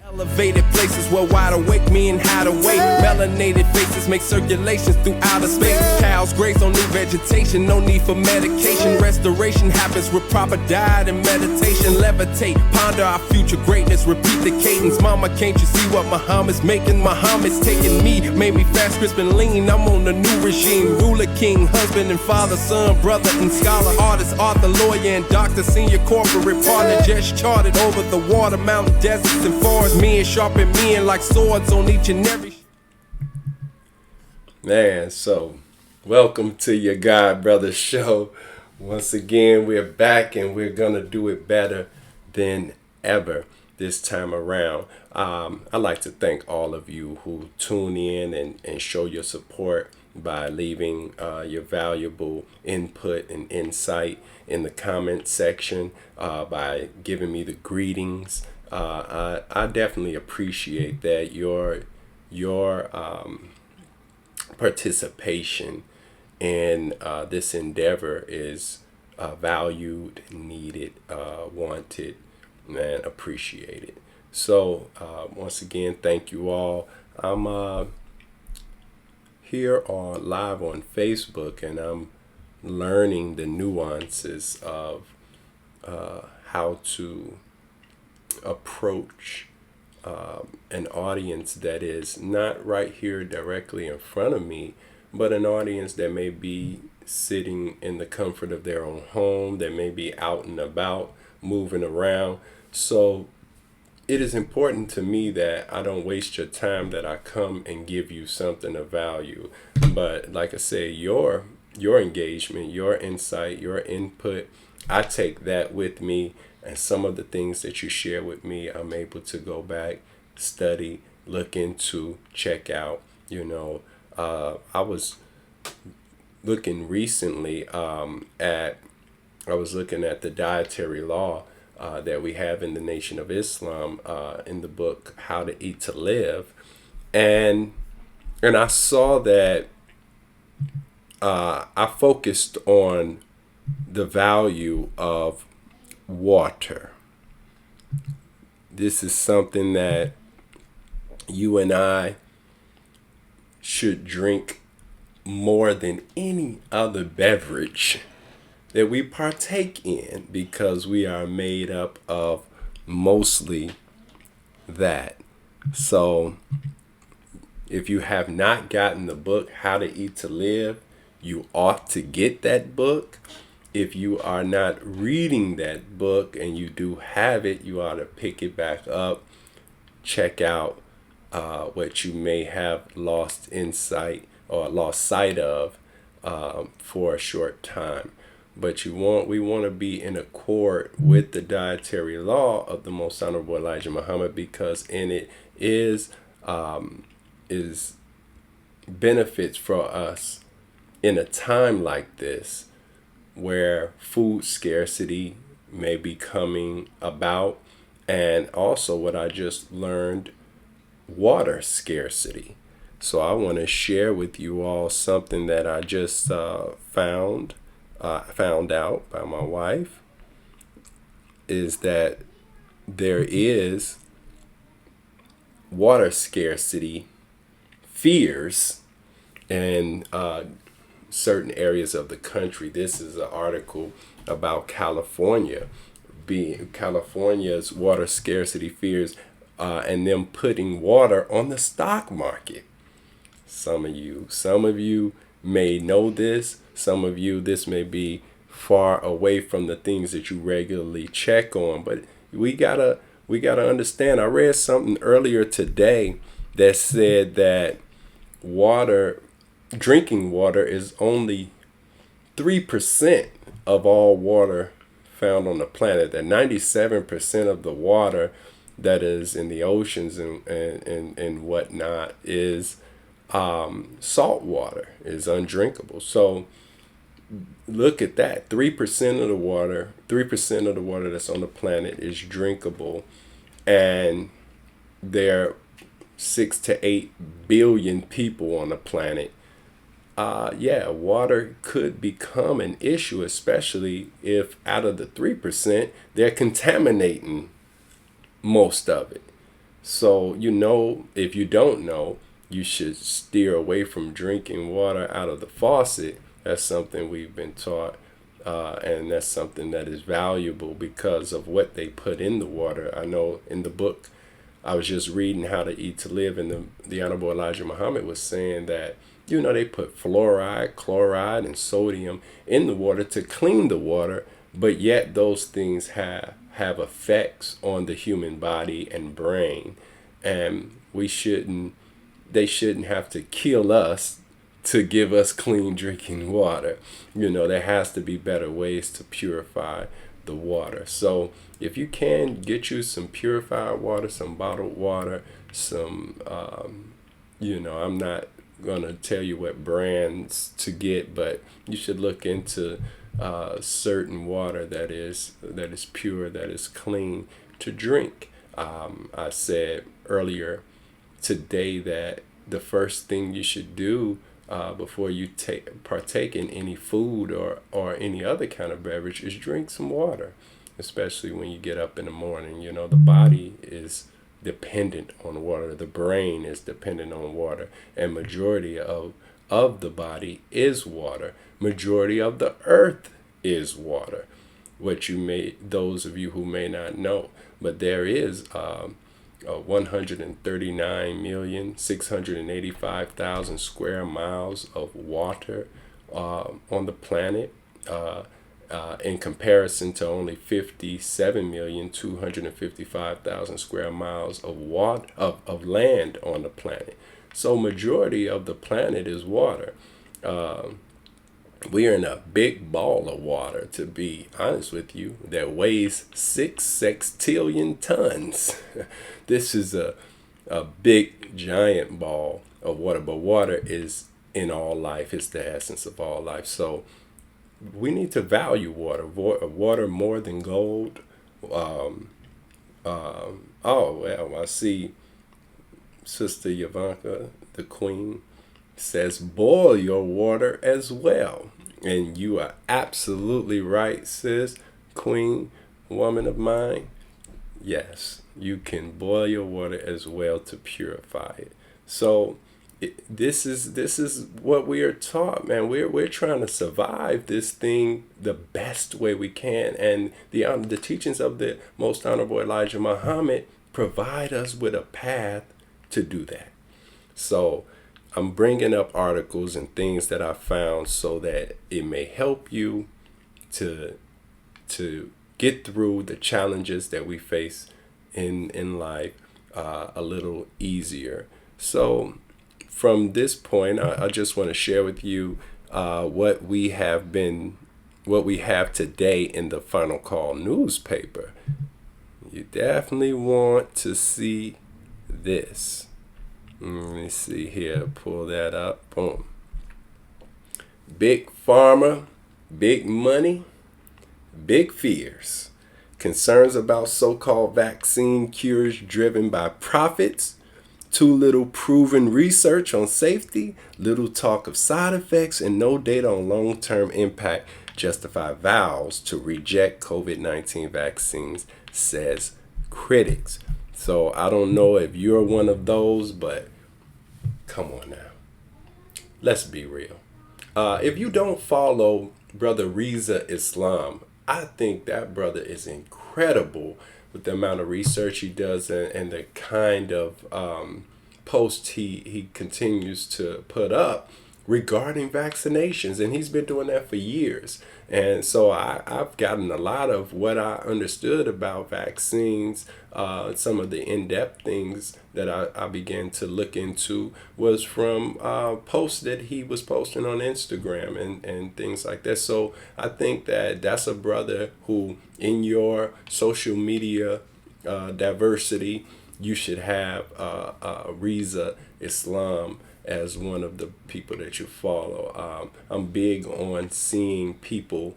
Elevated places where wide awake men hide away. Melanated faces make circulations through outer space. Cows graze on new vegetation, no need for medication. Restoration happens with proper diet and meditation. Levitate, ponder our future greatness, repeat the cadence. Mama, can't you see what Muhammad's making? Muhammad's taking me, made me fast, crisp, and lean. I'm on the new regime. Ruler, king, husband and father, son, brother and scholar, artist, author, lawyer and doctor, senior corporate partner, just charted over the water, mountain, deserts and forests. Men sharpen men like swords on each and every. Man, so welcome to Yourgodbrotha Show. Once again, we're back and we're gonna do it better than ever this time around. I'd like to thank all of you who tune in and show your support by leaving your valuable input and insight in the comment section, by giving me the greetings. I definitely appreciate that. Your participation in this endeavor is valued, needed, wanted, and appreciated. So once again, thank you all. I'm here live on Facebook, and I'm learning the nuances of how to approach an audience that is not right here directly in front of me, but an audience that may be sitting in the comfort of their own home, that may be out and about, moving around. So it is important to me that I don't waste your time, that I come and give you something of value. But like I say, your engagement, your insight, your input, I take that with me. And some of the things that you share with me, I'm able to go back, study, look into, check out. I was looking recently I was looking at the dietary law that we have in the Nation of Islam, in the book How to Eat to Live, and I saw that I focused on the value of water. This is something that you and I should drink more than any other beverage that we partake in, because we are made up of mostly that. So if you have not gotten the book How to Eat to Live, you ought to get that book. If you are not reading that book and you do have it, you ought to pick it back up, check out what you may have lost insight or lost sight of for a short time. But we want to be in accord with the dietary law of the Most Honorable Elijah Muhammad, because in it is benefits for us in a time like this, where food scarcity may be coming about, and also what I just learned, water scarcity. So I want to share with you all something that I just found out by my wife, is that there is water scarcity fears in certain areas of the country. This is an article about California's water scarcity fears, and them putting water on the stock market. Some of you may know this. Some of you, this may be far away from the things that you regularly check on, but we gotta understand. I read something earlier today that said that drinking water is only 3% of all water found on the planet. That 97% of the water that is in the oceans and whatnot is salt water, is undrinkable. So look at that. 3% of the water that's on the planet is drinkable, and there are 6 to 8 billion people on the planet. Water could become an issue, especially if out of the 3%, they're contaminating most of it. So, if you don't know, you should steer away from drinking water out of the faucet. That's something we've been taught, and that's something that is valuable because of what they put in the water. I know in the book, I was just reading How to Eat to Live, and the Honorable Elijah Muhammad was saying that, they put fluoride, chloride, and sodium in the water to clean the water, but yet those things have effects on the human body and brain, and they shouldn't have to kill us to give us clean drinking water. There has to be better ways to purify the water. So if you can get you some purified water, some bottled water, some I'm not gonna tell you what brands to get, but you should look into certain water that is pure, that is clean to drink. I said earlier today that the first thing you should do before you partake in any food or any other kind of beverage is drink some water, especially when you get up in the morning. The body is dependent on water. The brain is dependent on water, and majority of the body is water. Majority of the earth is water. Those of you who may not know, but there is 139,685,000 square miles of water on the planet, in comparison to only 57,255,000 square miles of water of land on the planet. So majority of the planet is water. We are in a big ball of water, to be honest with you, that weighs 6 sextillion tons. This is a big, giant ball of water, but water is in all life. It's the essence of all life. So we need to value water. Water more than gold. I see Sister Yavanka, the Queen, says boil your water as well. And you are absolutely right, sis, Queen, woman of mine. Yes, you can boil your water as well to purify it. So this is what we are taught, man. We're trying to survive this thing the best way we can, and the teachings of the Most Honorable Elijah Muhammad provide us with a path to do that. So I'm bringing up articles and things that I found so that it may help you to get through the challenges that we face in life a little easier. So from this point, I just want to share with you what we have today in the Final Call newspaper. You definitely want to see this. Let me see here. Pull that up. Boom. Big pharma, big money, big fears. Concerns about so-called vaccine cures driven by profits. Too little proven research on safety. Little talk of side effects and no data on long-term impact justify vows to reject COVID-19 vaccines, says critics. So I don't know if you're one of those, but come on now. Let's be real. If you don't follow Brother Reza Islam, I think that brother is incredible with the amount of research he does and the kind of posts he continues to put up regarding vaccinations. And he's been doing that for years. And so I've gotten a lot of what I understood about vaccines. Some of the in-depth things that I began to look into was from posts that he was posting on Instagram and things like that. So I think that that's a brother who, in your social media diversity, you should have Reza Islam as one of the people that you follow. I'm big on seeing people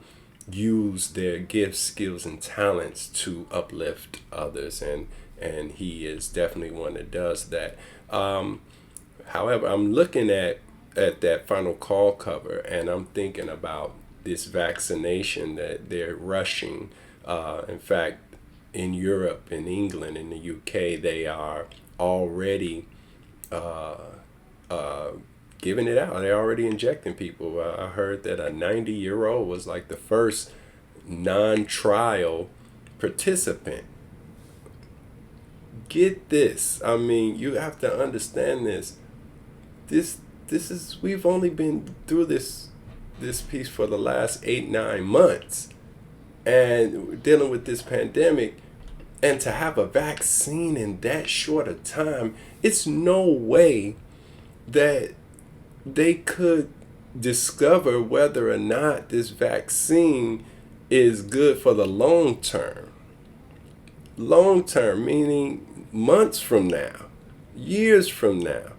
use their gifts, skills, and talents to uplift others, and he is definitely one that does that. However, I'm looking at that Final Call cover, and I'm thinking about this vaccination that they're rushing. In fact, in Europe, in England, in the UK, they are already giving it out. They're already injecting people. I heard that a 90-year-old was like the first non-trial participant. Get this. I mean, you have to understand this. This is, we've only been through this piece for the last 8-9 months, and we're dealing with this pandemic, and to have a vaccine in that short a time, it's no way that they could discover whether or not this vaccine is good for the long term. Long term, meaning months from now, years from now.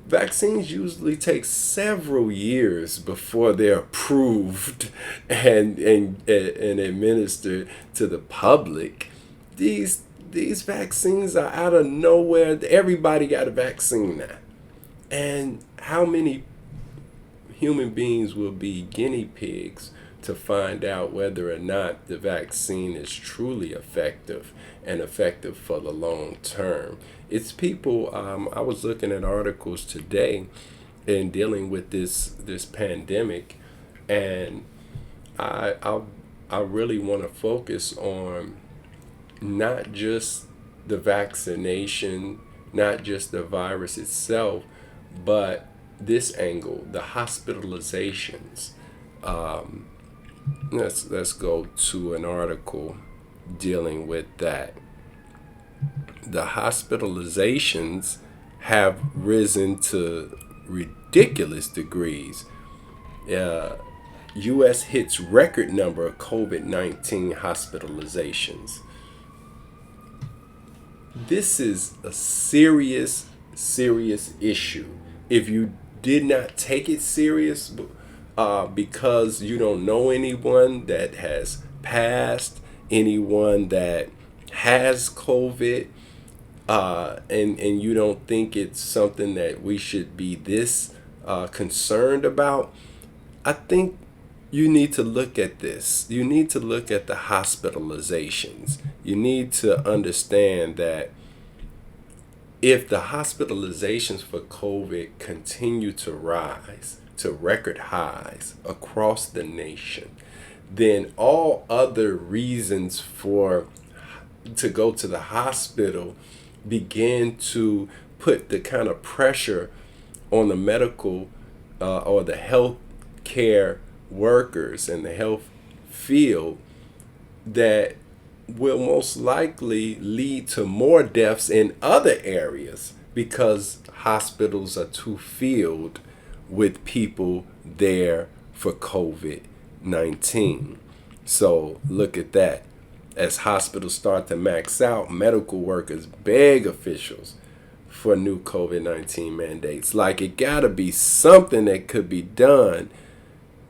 Vaccines usually take several years before they're approved and administered to the public. These vaccines are out of nowhere. Everybody got a vaccine now. And how many human beings will be guinea pigs to find out whether or not the vaccine is truly effective and effective for the long term? It's people. I was looking at articles today in dealing with this pandemic, and I really want to focus on not just the vaccination, not just the virus itself, but this angle, the hospitalizations. Let's go to an article dealing with that. The hospitalizations have risen to ridiculous degrees. U.S. hits record number of COVID-19 hospitalizations. This is a serious issue. If you did not take it serious because you don't know anyone that has passed, anyone that has COVID, and you don't think it's something that we should be this concerned about, I think you need to look at this. You need to look at the hospitalizations. You need to understand that if the hospitalizations for COVID continue to rise to record highs across the nation, then all other reasons to go to the hospital begin to put the kind of pressure on the medical or the health care workers in the health field that will most likely lead to more deaths in other areas because hospitals are too filled with people there for COVID-19. So look at that. As hospitals start to max out, medical workers beg officials for new COVID-19 mandates. Like, it gotta be something that could be done,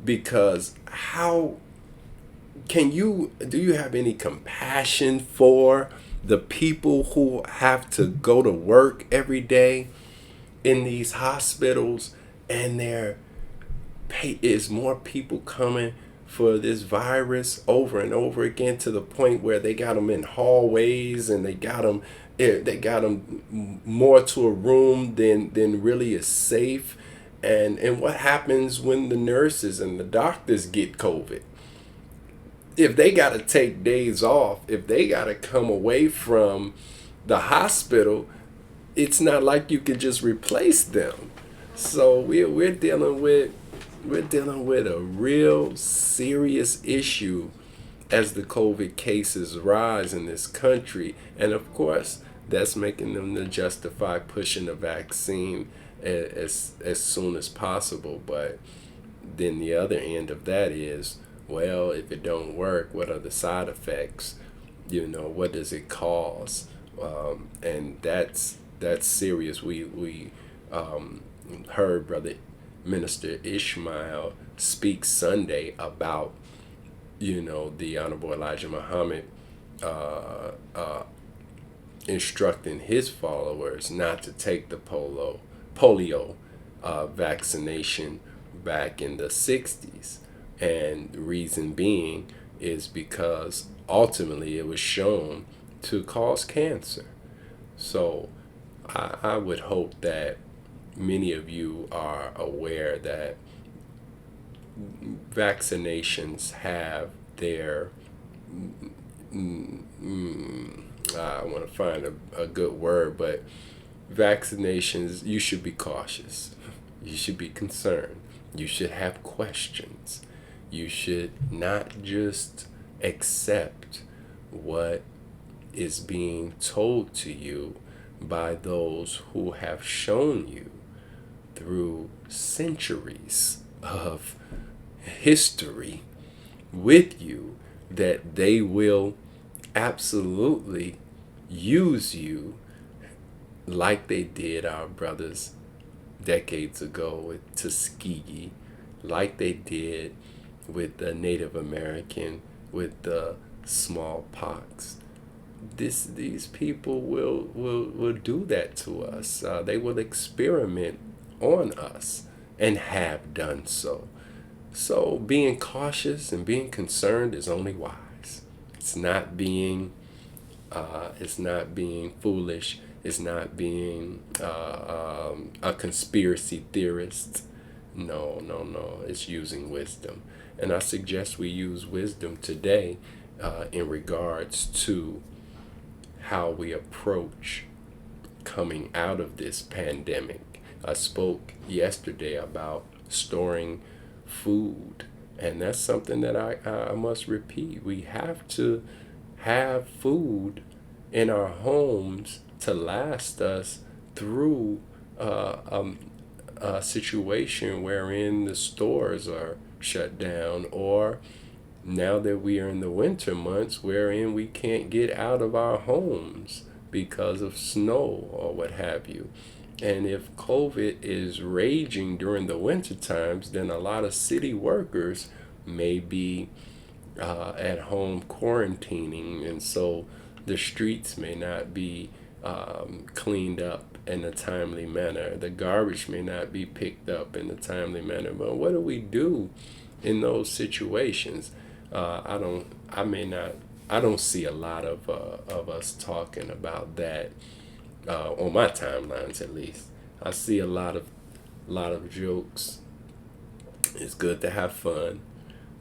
because how do you have any compassion for the people who have to go to work every day in these hospitals, and there is more people coming for this virus over and over again, to the point where they got them in hallways, and they got them more to a room than really is safe. And what happens when the nurses and the doctors get COVID? If they got to take days off, if they got to come away from the hospital, it's not like you can just replace them. So we're dealing with a real serious issue as the COVID cases rise in this country. And of course, that's making them to justify pushing the vaccine as soon as possible. But then the other end of that is, well, if it don't work, what are the side effects? What does it cause? And that's serious. We heard Brother Minister Ishmael speak Sunday about, the Honorable Elijah Muhammad instructing his followers not to take the polio vaccination back in the 60s. And the reason being is because ultimately it was shown to cause cancer. So I would hope that many of you are aware that vaccinations have their, I want to find a good word, but vaccinations, you should be cautious. You should be concerned. You should have questions. You should not just accept what is being told to you by those who have shown you through centuries of history with you that they will absolutely use you like they did our brothers decades ago with Tuskegee, like they did with the Native American, with the smallpox. These people will do that to us. They will experiment on us and have done so. So being cautious and being concerned is only wise. It's not being foolish. It's not being a conspiracy theorist. No, no, no. It's using wisdom. And I suggest we use wisdom today in regards to how we approach coming out of this pandemic. I spoke yesterday about storing food, and that's something that I must repeat. We have to have food in our homes to last us through a situation wherein the stores are shut down, or now that we are in the winter months wherein we can't get out of our homes because of snow or what have you. And if COVID is raging during the winter times, then a lot of city workers may be at home quarantining, and so the streets may not be cleaned up in a timely manner. The garbage may not be picked up in a timely manner. But what do we do in those situations? I don't see a lot of us talking about that on my timelines, at least. I see a lot of jokes. It's good to have fun,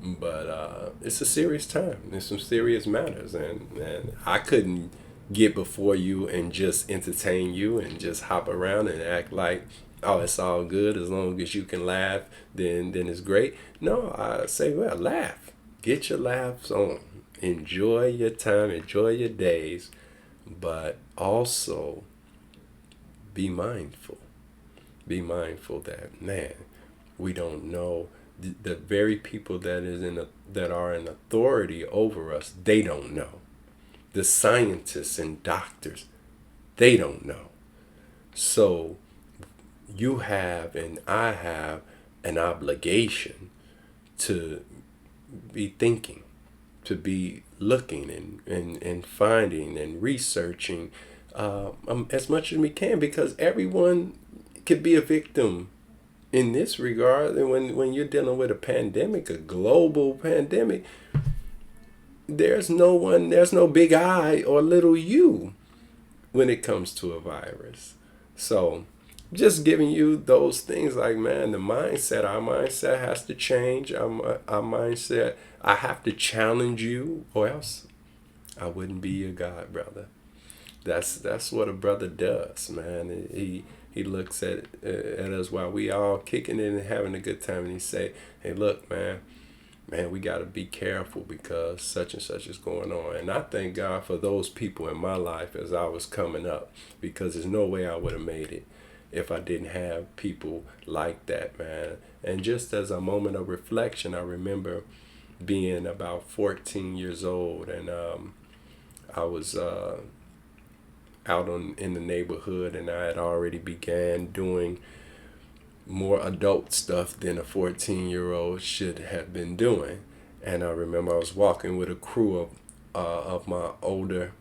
but it's a serious time. There's some serious matters, and I couldn't get before you and just entertain you and just hop around and act like, oh, it's all good as long as you can laugh, then it's great. No, I say, well, laugh. Get your laughs on. Enjoy your time, enjoy your days, but also be mindful. Be mindful that, man, we don't know the very people that are in authority over us. They don't know. The scientists and doctors, they don't know. So you have and I have an obligation to be thinking, to be looking and finding and researching as much as we can, because everyone could be a victim in this regard. And when you're dealing with a pandemic, a global pandemic, there's no big I or little you when it comes to a virus. So just giving you those things, like, man, our mindset has to change. Our mindset, I have to challenge you, or else I wouldn't be your God, brother. That's what a brother does, man. He looks at us while we all kicking it and having a good time, and he say, hey, look, man, we got to be careful because such and such is going on. And I thank God for those people in my life as I was coming up, because there's no way I would have made it if I didn't have people like that, man. And just as a moment of reflection, I remember being about 14 years old, and I was out in the neighborhood, and I had already began doing more adult stuff than a 14-year-old should have been doing. And I remember I was walking with a crew of my older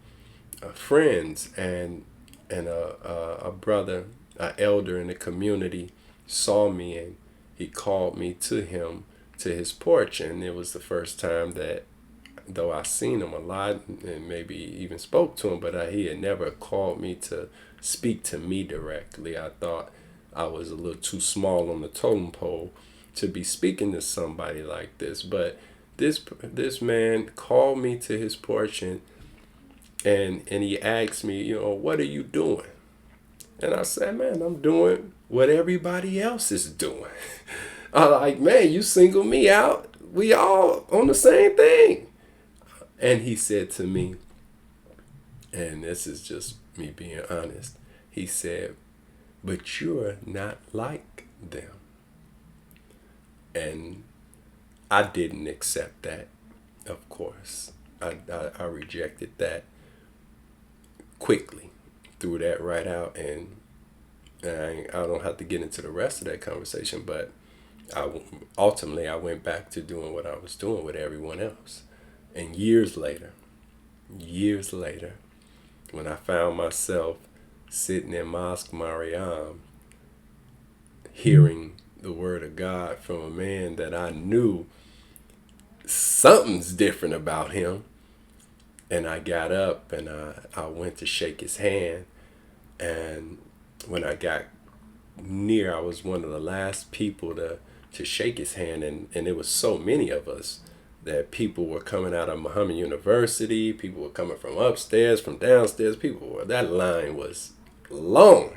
friends, and a brother, an elder in the community, saw me, and he called me to him to his porch. And it was the first time that though I seen him a lot and maybe even spoke to him, but he had never called me to speak to me directly. I thought I was a little too small on the totem pole to be speaking to somebody like this. But this man called me to his porch, and he asked me, what are you doing? And I said, man, I'm doing what everybody else is doing. I'm like, man, you single me out. We all on the same thing. And he said to me, and this is just me being honest, he said, but you're not like them. And I didn't accept that, of course. I rejected that quickly, threw that right out, and I don't have to get into the rest of that conversation, but ultimately I went back to doing what I was doing with everyone else. And years later, when I found myself sitting in Mosque Mariam, hearing the word of God from a man that I knew something's different about him, and I got up and I went to shake his hand, and when I got near, I was one of the last people to shake his hand, and it was so many of us that people were coming out of Muhammad University, people were coming from upstairs, from downstairs, that line was long,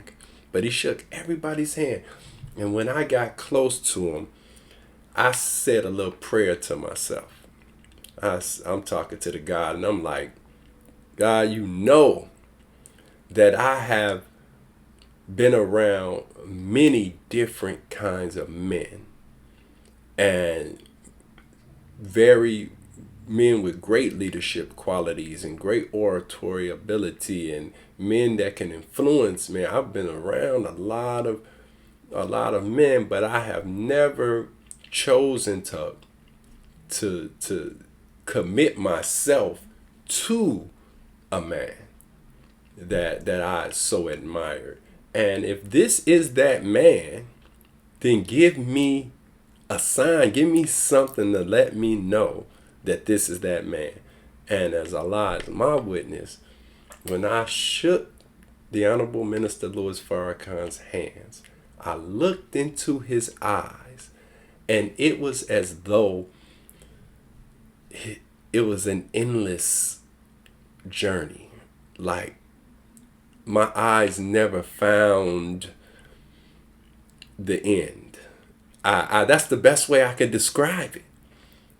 but he shook everybody's hand. And when I got close to him, I said a little prayer to myself. I'm talking to the God, and I'm like, God, you know that I have been around many different kinds of men, and men with great leadership qualities and great oratory ability, and men that can influence me. I've been around a lot of men, but I have never chosen to commit myself to a man that I so admired. And if this is that man, then give me a sign, give me something to let me know that this is that man. And as Allah is my witness, when I shook the Honorable Minister Louis Farrakhan's hands, I looked into his eyes, and it was as though it was an endless journey. Like, my eyes never found the end. That's the best way I could describe it.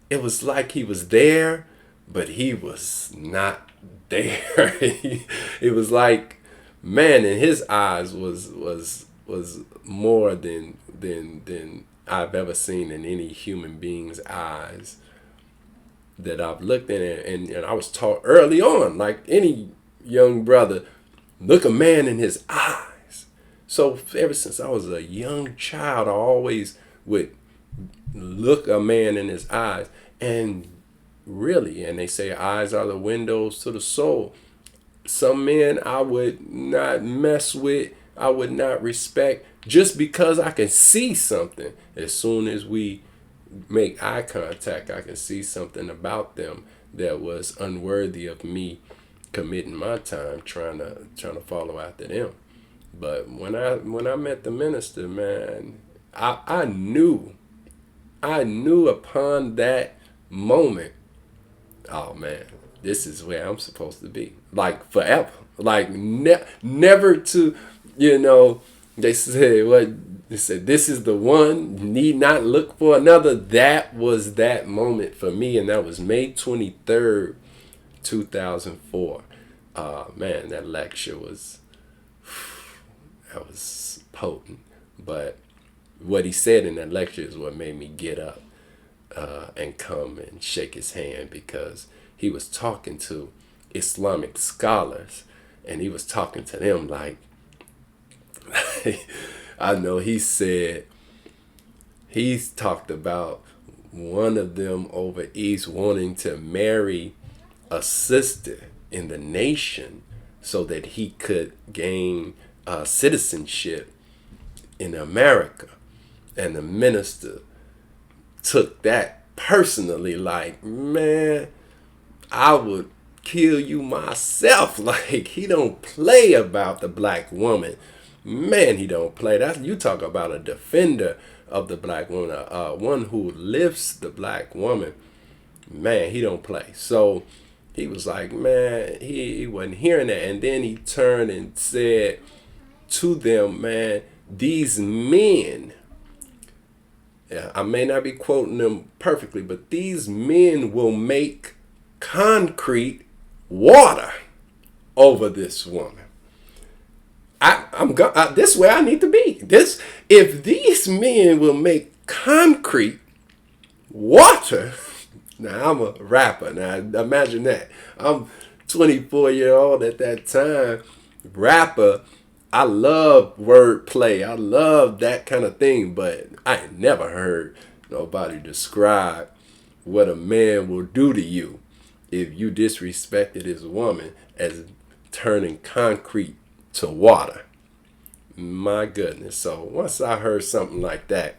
It was like he was there, but he was not there. It was like, man, in his eyes was more than I've ever seen in any human being's eyes that I've looked in. And I was taught early on, like any young brother, look a man in his eyes. So ever since I was a young child, I always would look a man in his eyes. And really, and they say eyes are the windows to the soul. Some men I would not mess with, I would not respect, just because I can see something. As soon as we make eye contact, I can see something about them that was unworthy of me committing my time trying to follow after them. But when I met the minister, man, I knew upon that moment, oh man, this is where I'm supposed to be, like forever, like never to, they said this is the one, need not look for another. That was that moment for me, and that was May 23rd, 2004. Man, that lecture was potent, but what he said in that lecture is what made me get up and come and shake his hand, because he was talking to Islamic scholars, and he was talking to them like, I know he's talked about one of them over east wanting to marry a sister in the nation so that he could gain citizenship in America. And the minister took that personally, like, man, I would kill you myself. Like, he don't play about the black woman. Man, he don't play. That's, you talk about a defender of the black woman, one who lifts the black woman. Man, he don't play. So he was like, man, he wasn't hearing that. And then he turned and said to them, man, these men, I may not be quoting them perfectly, but these men will make concrete water over this woman. This is where I need to be. If these men will make concrete water. Now, I'm a rapper. Now, imagine that. I'm 24-year-old at that time, rapper. I love wordplay. I love that kind of thing, but I ain't never heard nobody describe what a man will do to you if you disrespected his woman as turning concrete to water. My goodness. So once I heard something like that,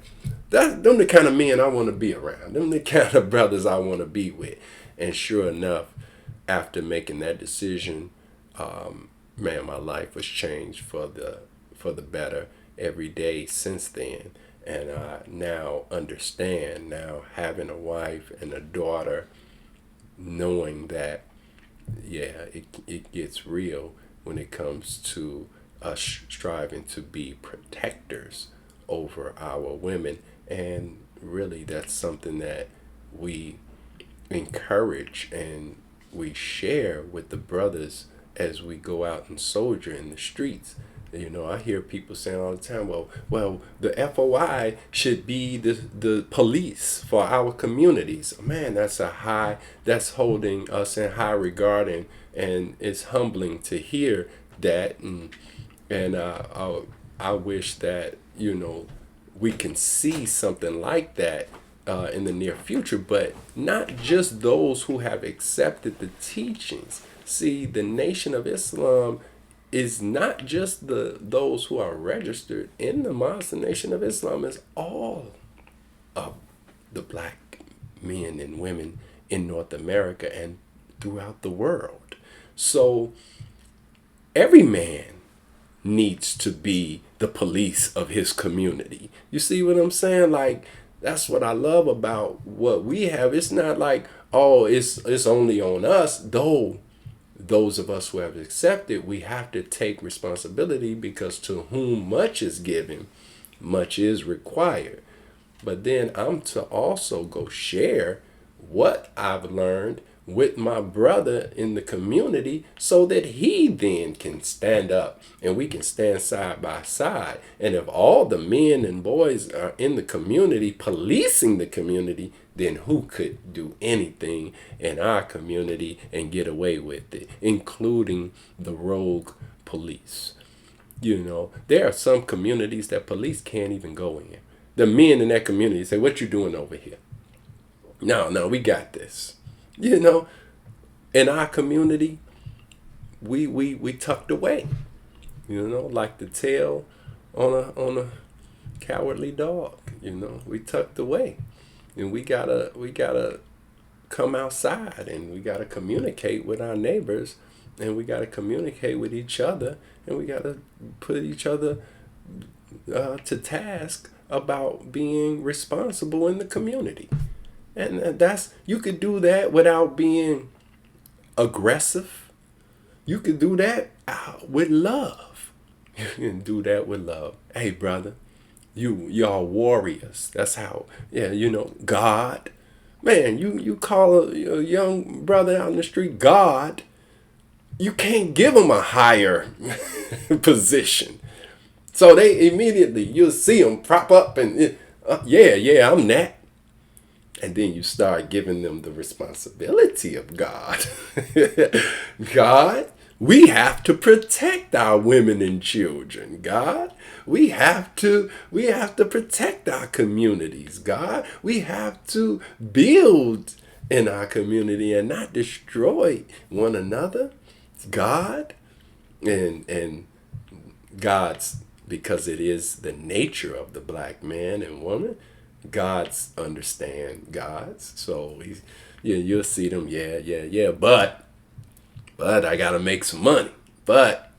them the kind of men I want to be around. Them the kind of brothers I want to be with. And sure enough, after making that decision, man, my life was changed for the better every day since then. And I now understand, now having a wife and a daughter, knowing that, yeah, it gets real when it comes to us striving to be protectors over our women. And really, that's something that we encourage and we share with the brothers as we go out and soldier in the streets. You know, I hear people saying all the time, well, the FOI should be the police for our communities. Man, that's holding us in high regard, and it's humbling to hear that. And I wish that, you know, we can see something like that in the near future, but not just those who have accepted the teachings. See, the Nation of Islam is not just those who are registered in the mosque. The Nation of Islam is all of the black men and women in North America and throughout the world. So every man needs to be the police of his community. You see what I'm saying? Like, that's what I love about what we have. It's not like, oh, it's only on us. Though those of us who have accepted, we have to take responsibility, because to whom much is given, much is required. But then I'm to also go share what I've learned with my brother in the community, so that he then can stand up and we can stand side by side. And if all the men and boys are in the community policing the community, then who could do anything in our community and get away with it, including the rogue police? You know, there are some communities that police can't even go in. The men in that community say, "What you doing over here?" No, we got this. You know, in our community, we tucked away. You know, like the tail on a cowardly dog. You know, we tucked away, and we gotta come outside, and we gotta communicate with our neighbors, and we gotta communicate with each other, and we gotta put each other to task about being responsible in the community. And you could do that without being aggressive. You could do that with love. You can do that with love. Hey, brother, y'all warriors. That's how, yeah, you know, God. Man, you call a young brother out in the street God, you can't give him a higher position. So they immediately, you'll see them prop up and, yeah, I'm that. And then you start giving them the responsibility of God. God, we have to protect our women and children. God, we have to protect our communities. God, we have to build in our community and not destroy one another. God, and God's, because it is the nature of the black man and woman, God's understand God's. So Yeah, you'll see them. Yeah. But I gotta make some money. But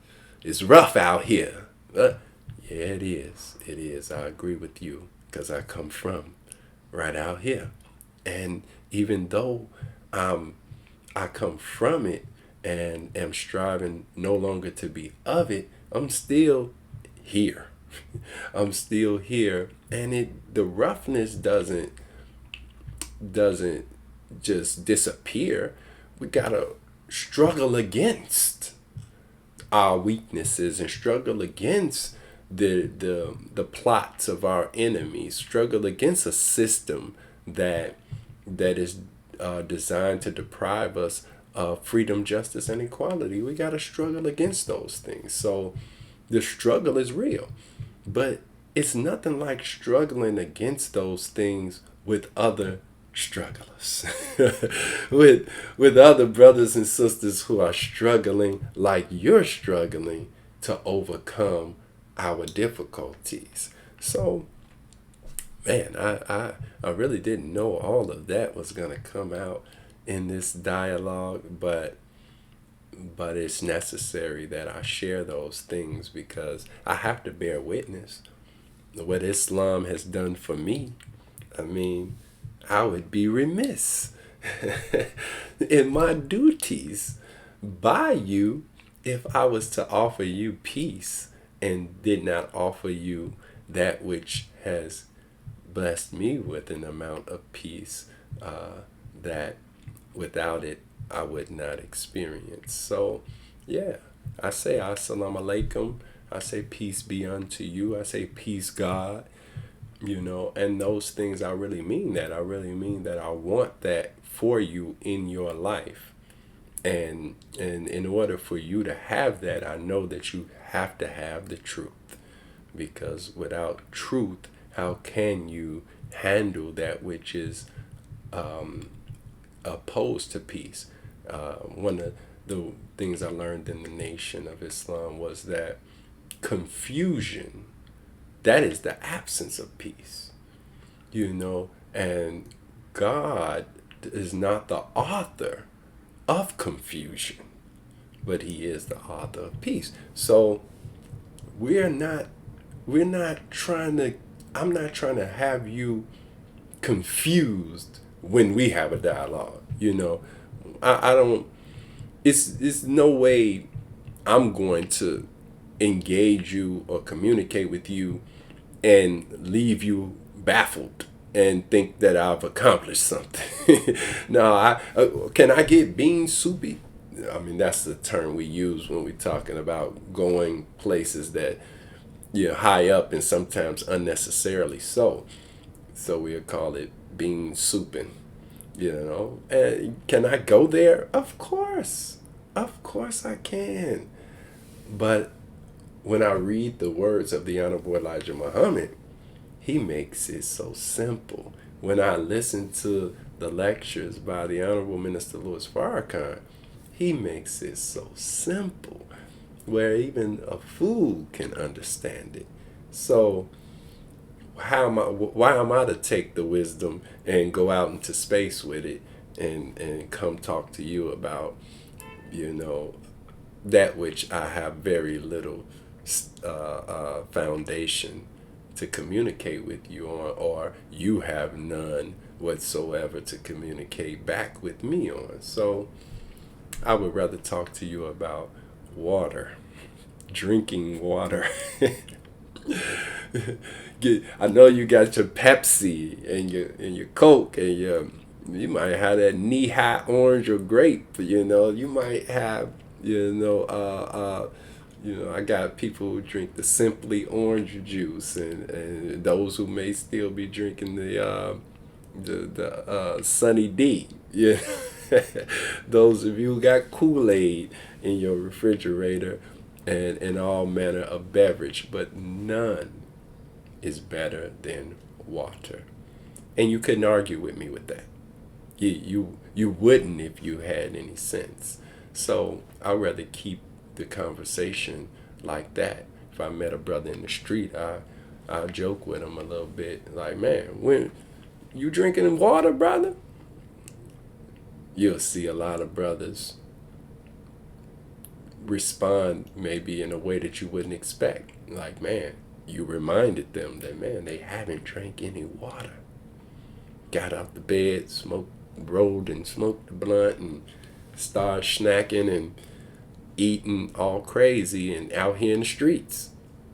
it's rough out here. But yeah, it is. It is. I agree with you because I come from right out here, and even though I come from it and am striving no longer to be of it, I'm still here. I'm still here, and the roughness doesn't just disappear. We gotta struggle against our weaknesses and struggle against the plots of our enemies. Struggle against a system that is designed to deprive us of freedom, justice, and equality. We gotta struggle against those things. So the struggle is real, but it's nothing like struggling against those things with other strugglers, with other brothers and sisters who are struggling like you're struggling to overcome our difficulties. So, man, I really didn't know all of that was gonna come out in this dialogue, but it's necessary that I share those things because I have to bear witness what Islam has done for me. I mean, I would be remiss in my duties by you if I was to offer you peace and did not offer you that which has blessed me with an amount of peace that without it I would not experience. So, yeah, I say assalamu alaikum. I say peace be unto you. I say peace, God. And those things, I really mean that. I really mean that I want that for you in your life. And in order for you to have that, I know that you have to have the truth. Because without truth, how can you handle that which is opposed to peace? One of the things I learned in the Nation of Islam was that confusion, that is the absence of peace, and God is not the author of confusion, but he is the author of peace. So I'm not trying to have you confused when we have a dialogue. I don't, it's no way I'm going to engage you or communicate with you and leave you baffled and think that I've accomplished something. No, can I get bean soupy? I mean, that's the term we use when we're talking about going places that high up and sometimes unnecessarily so. So we'll call it bean souping. And can I go there? Of course I can. But when I read the words of the Honorable Elijah Muhammad, he makes it so simple. When I listen to the lectures by the Honorable Minister Louis Farrakhan, he makes it so simple where even a fool can understand it. So why am I to take the wisdom and go out into space with it and come talk to you about, that which I have very little foundation to communicate with you on, or you have none whatsoever to communicate back with me on. So I would rather talk to you about water, drinking water. I know you got your Pepsi and your Coke and you might have that knee-high orange or grape. You might have I got people who drink the Simply Orange juice, and those who may still be drinking the Sunny D. Yeah, those of you who got Kool-Aid in your refrigerator, and all manner of beverage, but none is better than water. And you couldn't argue with me with that. You wouldn't if you had any sense. So I'd rather keep the conversation like that. If I met a brother in the street, I joke with him a little bit, like, man, when you drinking water, brother? you'll see a lot of brothers respond maybe in a way that you wouldn't expect. Like, man, you reminded them that, man, they haven't drank any water. Got out the bed, rolled and smoked the blunt and started snacking and eating all crazy and out here in the streets.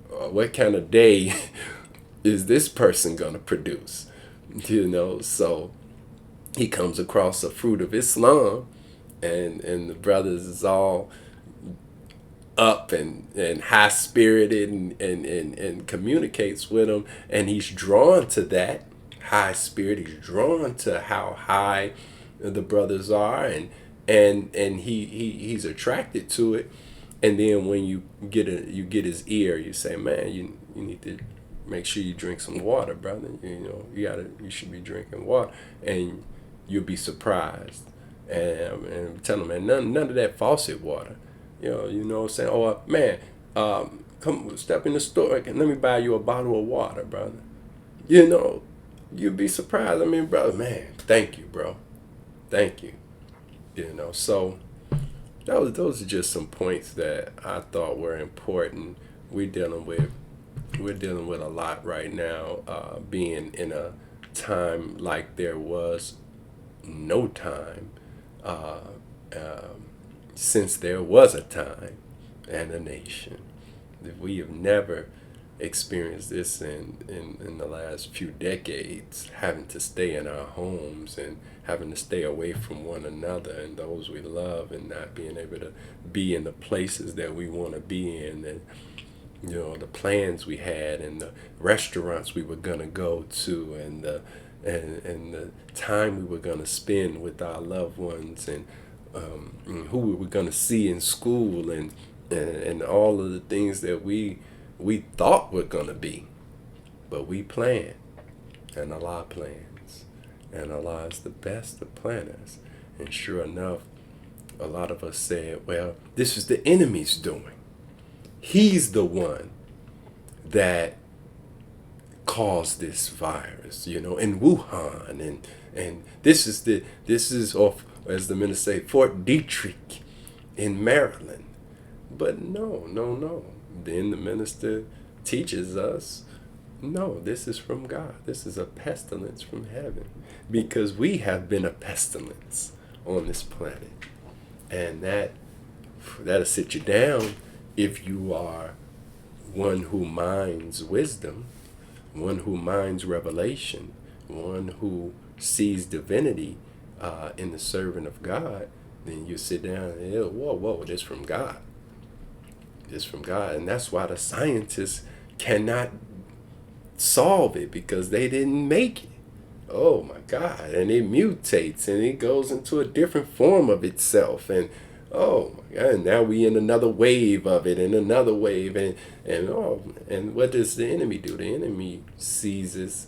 What kind of day is this person gonna produce? So he comes across a fruit of Islam, and the brothers is all up and high spirited and communicates with him, and he's drawn to that high spirit. He's drawn to how high the brothers are, and he's attracted to it. And then when you get his ear, you say, man, you need to make sure you drink some water, brother. You should be drinking water, and you'll be surprised. And tell him, man, none of that faucet water. You know what I'm saying? Oh, man, come step in the store and let me buy you a bottle of water, brother. You'd be surprised. I mean, brother, man, thank you, bro. Thank you. So those are just some points that I thought were important. We're dealing with a lot right now, being in a time like there was no time since there was a time and a nation. We have never experienced this in the last few decades, having to stay in our homes and having to stay away from one another and those we love, and not being able to be in the places that we want to be in, and the plans we had, and the restaurants we were gonna go to, and the time we were gonna spend with our loved ones, and who we were gonna see in school, and all of the things that we thought were gonna be, but we planned, and Allah plans, and Allah is the best of planners. And sure enough, a lot of us said, well, this is the enemy's doing. He's the one that caused this virus, in Wuhan, and this is off, as the minister say, Fort Detrick in Maryland. But no. Then the minister teaches us, no, this is from God. This is a pestilence from heaven, because we have been a pestilence on this planet, and that'll sit you down if you are one who minds wisdom, one who minds revelation, one who sees divinity in the servant of God. Then you sit down and whoa, this from God. This from God. And that's why the scientists cannot solve it, because they didn't make it. Oh my God. And it mutates and it goes into a different form of itself, and oh my God, and now we in another wave of it, and another wave, and what does the enemy do? The enemy seizes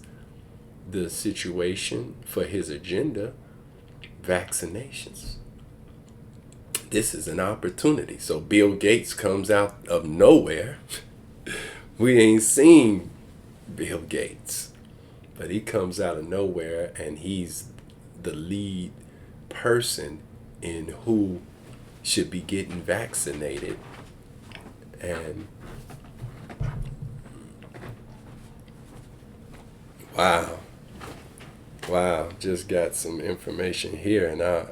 the situation for his agenda. Vaccinations. This is an opportunity. So Bill Gates comes out of nowhere. We ain't seen Bill Gates, but he comes out of nowhere, and he's the lead person in who should be getting vaccinated. And wow, just got some information here, and I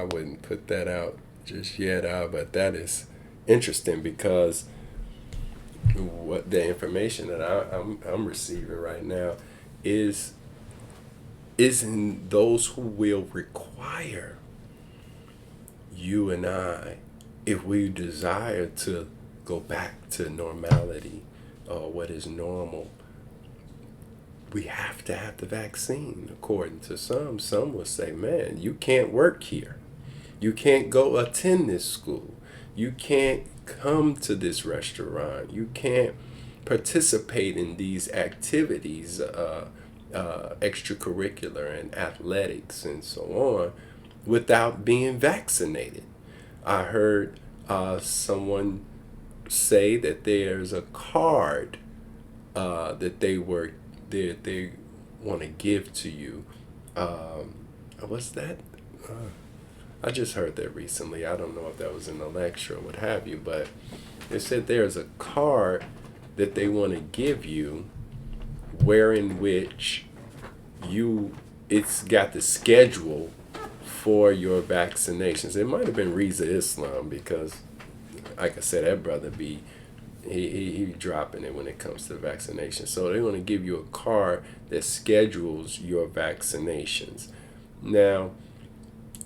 wouldn't put that out just yet, but that is interesting, because what the information that I'm receiving right now is in those who will require you and I, if we desire to go back to normality, or what is normal, we have to have the vaccine. According to some will say, man, you can't work here, you can't go attend this school, you can't come to this restaurant, you can't participate in these activities, extracurricular and athletics and so on, without being vaccinated. I heard someone say that there's a card that they want to give to you. What's that I just heard that recently. I don't know if that was in a lecture or what have you, but they said there's a card that they want to give you wherein which it's got the schedule for your vaccinations. It might have been Reza Islam because, like I said, that brother he dropping it when it comes to vaccination. So they're going to give you a card that schedules your vaccinations. Now,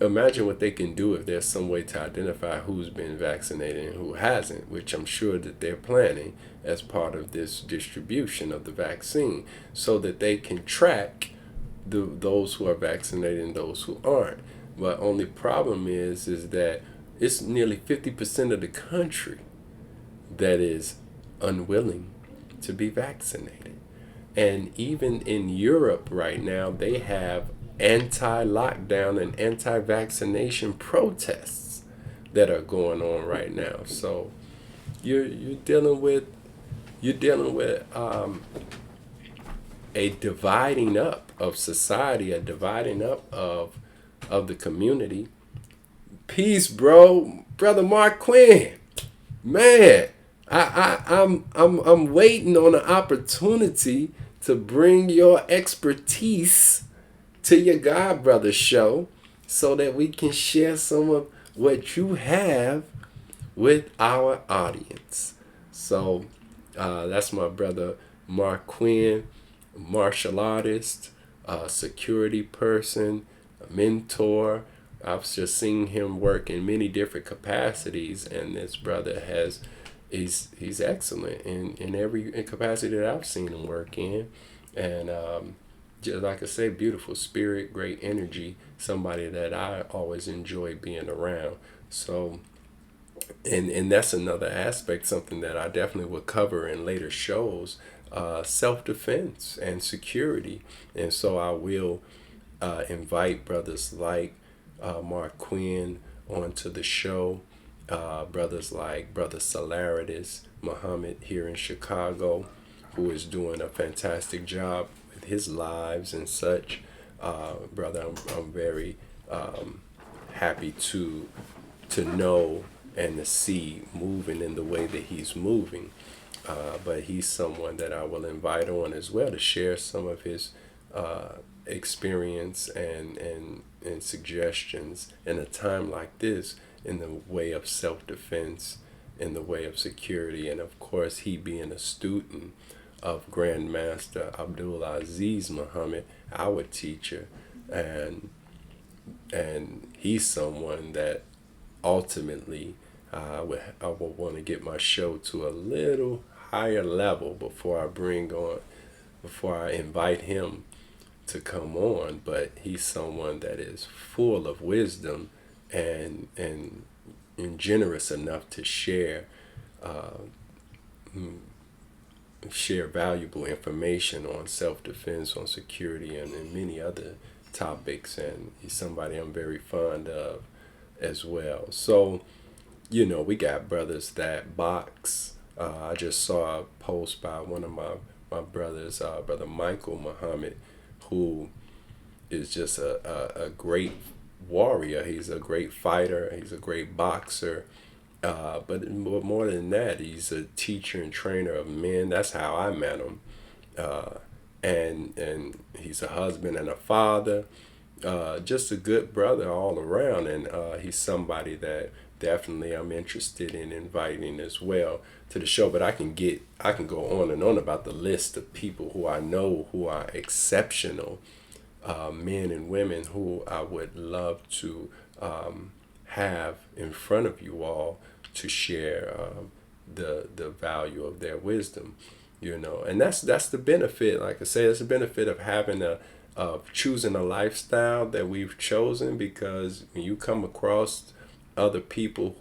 imagine what they can do if there's some way to identify who's been vaccinated and who hasn't, which I'm sure that they're planning as part of this distribution of the vaccine, so that they can track those who are vaccinated and those who aren't. But only problem is that it's nearly 50% of the country that is unwilling to be vaccinated. And even in Europe right now, they have anti-lockdown and anti-vaccination protests that are going on right now. So you're dealing with a dividing up of society, a dividing up of the community. Peace, brother Mark Quinn. Man, I'm waiting on an opportunity to bring your expertise to Yourgodbrotha Show so that we can share some of what you have with our audience. So that's my brother Mark Quinn, martial artist, security person, a mentor. I've just seen him work in many different capacities, and this brother he's excellent in every capacity that I've seen him work in. And just like I say, beautiful spirit, great energy, somebody that I always enjoy being around. So, and that's another aspect, something that I definitely will cover in later shows, self-defense and security. And so I will invite brothers like Mark Quinn onto the show, brothers like Brother Salaritis Muhammad here in Chicago, who is doing a fantastic job with his lives and such. Brother, I'm very happy to know and to see moving in the way that he's moving. But he's someone that I will invite on as well to share some of his experience and suggestions in a time like this, in the way of self-defense, in the way of security. And of course, he being a student of Grandmaster Abdul Aziz Muhammad, our teacher, and he's someone that ultimately I will want to get my show to a little higher level before I invite him to come on. But he's someone that is full of wisdom and generous enough to share valuable information on self-defense, on security, and many other topics. And he's somebody I'm very fond of as well. So, we got brothers that box. I just saw a post by one of my brothers, Brother Michael Muhammad, who is just a great warrior. He's a great fighter. He's a great boxer. But more than that, he's a teacher and trainer of men. That's how I met him. And he's a husband and a father. Just a good brother all around. And he's somebody that definitely I'm interested in inviting as well to the show. But I can go on and on about the list of people who I know who are exceptional men and women who I would love to have in front of you all to share the value of their wisdom, and that's the benefit. Like I say, it's the benefit of having of choosing a lifestyle that we've chosen, because when you come across other people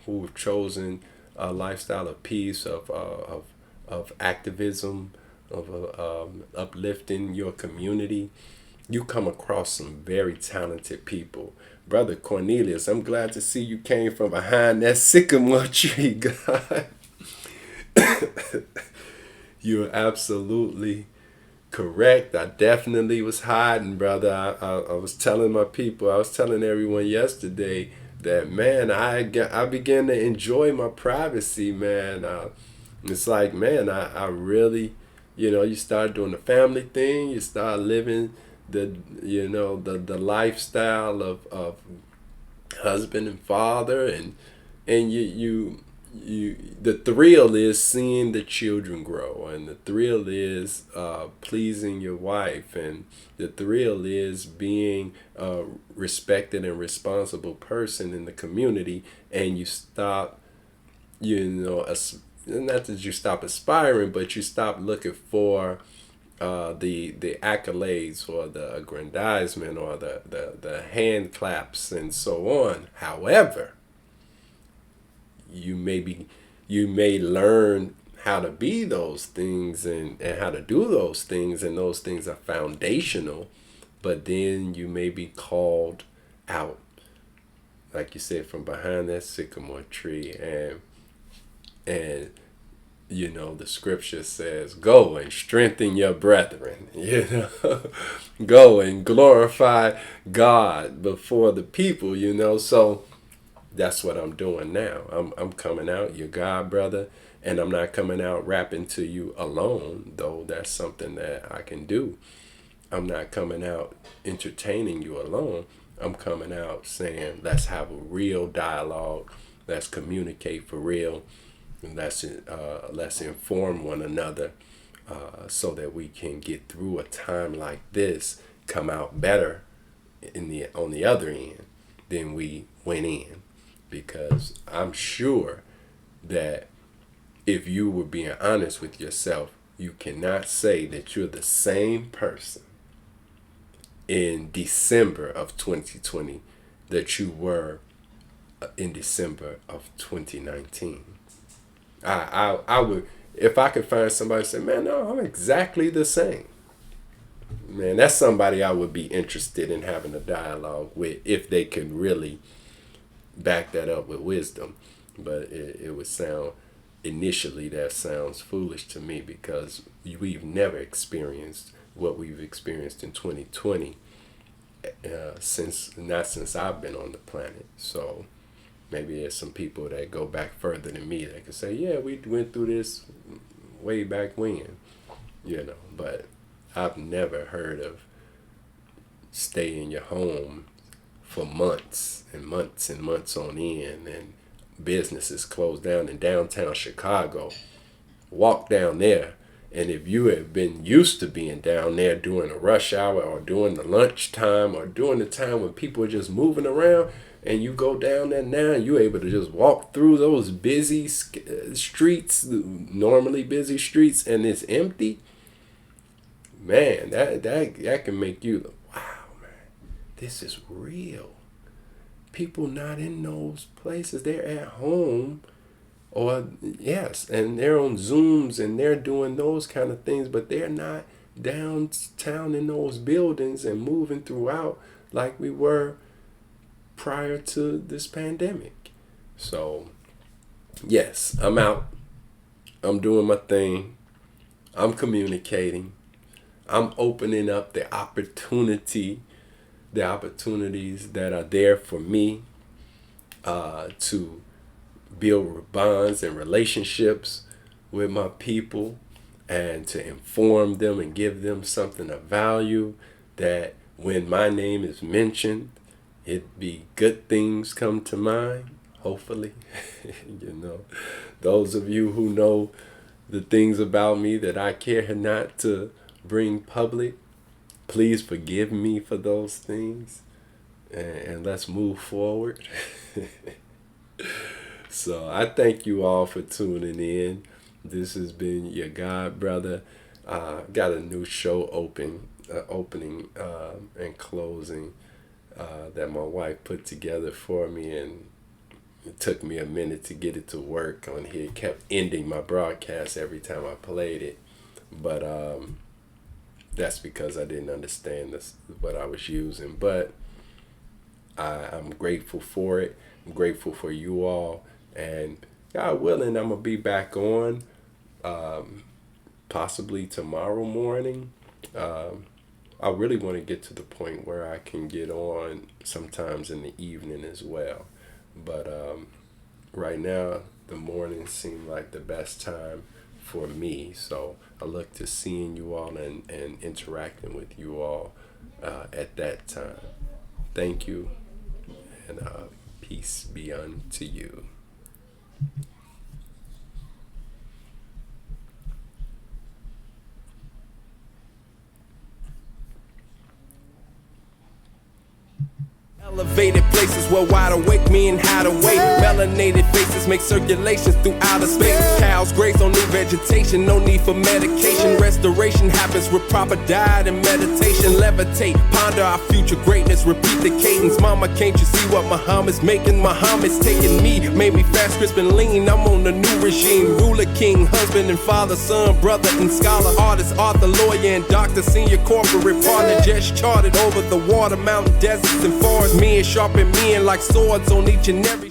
who've chosen a lifestyle of peace, of activism, of uplifting your community, you come across some very talented people. Brother Cornelius, I'm glad to see you came from behind that sycamore tree, God. You're absolutely correct. I definitely was hiding, brother. I was telling my people, I was telling everyone yesterday that, man, I began to enjoy my privacy, man. It's like, man, I really, you start doing the family thing, you start living the lifestyle of husband and father, and the thrill is seeing the children grow, and the thrill is pleasing your wife, and the thrill is being a respected and responsible person in the community, and you stop, not that you stop aspiring, but you stop looking for the accolades or the aggrandizement or the hand claps and so on. However, you may learn how to be those things and how to do those things, and those things are foundational, but then you may be called out, like you said, from behind that sycamore tree, and the scripture says, go and strengthen your brethren, go and glorify God before the people, so that's what I'm doing now. I'm coming out, your God brother, and I'm not coming out rapping to you alone, though that's something that I can do. I'm not coming out entertaining you alone. I'm coming out saying, let's have a real dialogue, let's communicate for real, and let's inform one another, so that we can get through a time like this, come out better on the other end than we went in. Because I'm sure that if you were being honest with yourself, you cannot say that you're the same person in December of 2020 that you were in December of 2019. I would, if I could find somebody to say, man, no, I'm exactly the same. Man, that's somebody I would be interested in having a dialogue with, if they can really back that up with wisdom. But it would sound, initially that sounds foolish to me, because we've never experienced what we've experienced in 2020 since I've been on the planet. So maybe there's some people that go back further than me that can say, yeah, we went through this way back when, but I've never heard of stay in your home for months and months and months on end, and businesses closed down in downtown Chicago. Walk down there, and if you have been used to being down there during a rush hour or during the lunch time or during the time when people are just moving around, and you go down there now, and you're able to just walk through those busy streets, normally busy streets, and it's empty, man, that can make you, wow, man, this is real. People not in those places, they're at home, or yes, and they're on Zooms and they're doing those kind of things, but they're not downtown in those buildings and moving throughout like we were prior to this pandemic. So yes, I'm out, I'm doing my thing, I'm communicating, I'm opening up the opportunities that are there for me to build bonds and relationships with my people, and to inform them and give them something of value, that when my name is mentioned, it be good things come to mind, hopefully. Those of you who know the things about me that I care not to bring public, please forgive me for those things, and let's move forward. So I thank you all for tuning in. This has been your God brother. Got a new show opening and closing that my wife put together for me, and it took me a minute to get it to work on here. It kept ending my broadcast every time I played it, but that's because I didn't understand what I was using. But I'm grateful for it. I'm grateful for you all. And God willing, I'm going to be back on possibly tomorrow morning. I really want to get to the point where I can get on sometimes in the evening as well. But right now, the mornings seem like the best time for me. So I look to seeing you all and interacting with you all at that time. Thank you, and peace be unto you. Elevated places where wide awake me and hide away. Melanated faces make circulations through outer space. Cows graze on new vegetation, no need for medication. Restoration happens with proper diet and meditation. Levitate, ponder our future greatness, repeat the cadence. Mama, can't you see what Muhammad's making? Muhammad's taking me, made me fast, crisp and lean. I'm on the new regime. Ruler, king, husband and father, son, brother and scholar, artist, author, lawyer and doctor, senior corporate partner. Just charted over the water, mountain, deserts and forests. Me and sharpen men like swords on each and every